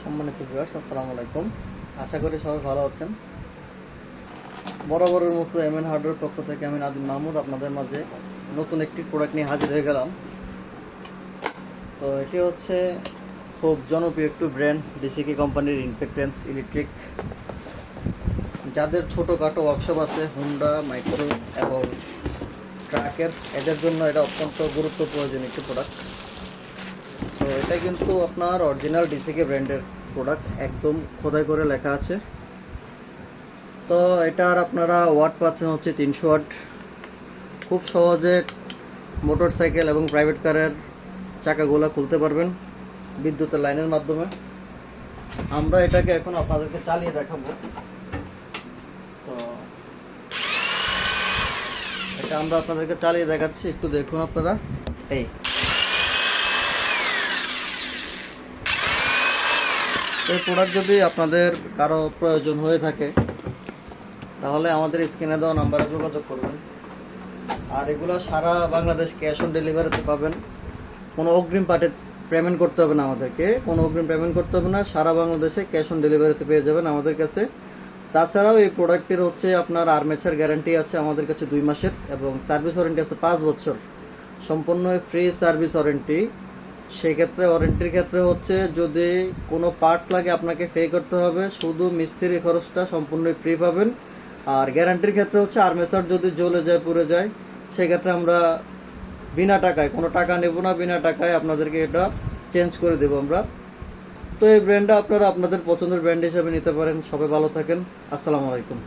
সম্মানিত ভিউয়ার্স, আসসালামু আলাইকুম। আশা করি সবাই ভালো আছেন। বরাবরের মতো এমএন হার্ডওয়্যার পক্ষ থেকে আমি নাদিম মাহমুদ আপনাদের মাঝে নতুন একটি প্রোডাক্ট নিয়ে হাজির হয়ে গেলাম। তো এটি হচ্ছে খুব জনপ্রিয় একটি ব্র্যান্ড, ডিসিকে কোম্পানির ইনফেক্টেন্স ইলেকট্রিক। যাদের ছোটোখাটো ওয়ার্কশপ আছে, হুন্ডা, মাইক্রো এবং ট্রাকের, এদের জন্য এটা অত্যন্ত গুরুত্ব প্রয়োজনীয় একটি প্রোডাক্ট। তো এটা কিন্তু আপনার অরিজিনাল ডিসিকে ব্র্যান্ডের প্রোডাক্ট, একদম খোদাই করে লেখা আছে। তো এটার আপনারা ওয়াট পাচ্ছেন হচ্ছে 300 ওয়াট। খুব সহজে মোটর সাইকেল এবং প্রাইভেট কারের চাকাগুলো খুলতে পারবেন বিদ্যুতের লাইনের মাধ্যমে। আমরা এটাকে এখন আপনাদেরকে চালিয়ে দেখাবো। তো এটা আমরা আপনাদেরকে চালিয়ে দেখাচ্ছি, একটু দেখুন আপনারা। এই প্রোডাক্ট যদি আপনাদের কারো প্রয়োজন হয়ে থাকে তাহলে আমাদের স্ক্রিনে দেওয়া নাম্বারে যোগাযোগ করবেন। আর এগুলো সারা বাংলাদেশ ক্যাশ অন ডেলিভারিতে পাবেন। কোনো অগ্রিম পেমেন্ট করতে হবে না, আমাদেরকে কোনো অগ্রিম পেমেন্ট করতে হবে না। সারা বাংলাদেশে ক্যাশ অন ডেলিভারিতে পেয়ে যাবেন আমাদের কাছে। তাছাড়াও এই প্রোডাক্টের হচ্ছে আপনার আর্মেচার গ্যারান্টি আছে আমাদের কাছে 2 মাসের, এবং সার্ভিস ওয়ারেন্টি আছে 5 বছর, সম্পূর্ণ ফ্রি সার্ভিস ওয়ারেন্টি। সেক্ষেত্রে ওয়ারেন্টির ক্ষেত্রে হচ্ছে যদি কোনো পার্টস লাগে আপনাকে পে করতে হবে, শুধু মিস্ত্রি খরচটা সম্পূর্ণ ফ্রি পাবেন। আর গ্যারান্টির ক্ষেত্রে হচ্ছে আর্মেচার যদি জ্বলে যায়, পুড়ে যায়, সেক্ষেত্রে আমরা বিনা টাকায়, কোনো টাকা নেব না, বিনা টাকায় আপনাদেরকে এটা চেঞ্জ করে দেবো আমরা। তো এই ব্র্যান্ডটা আপনারা আপনাদের পছন্দের ব্র্যান্ড হিসাবে নিতে পারেন। সবাই ভালো থাকেন। আসসালামু আলাইকুম।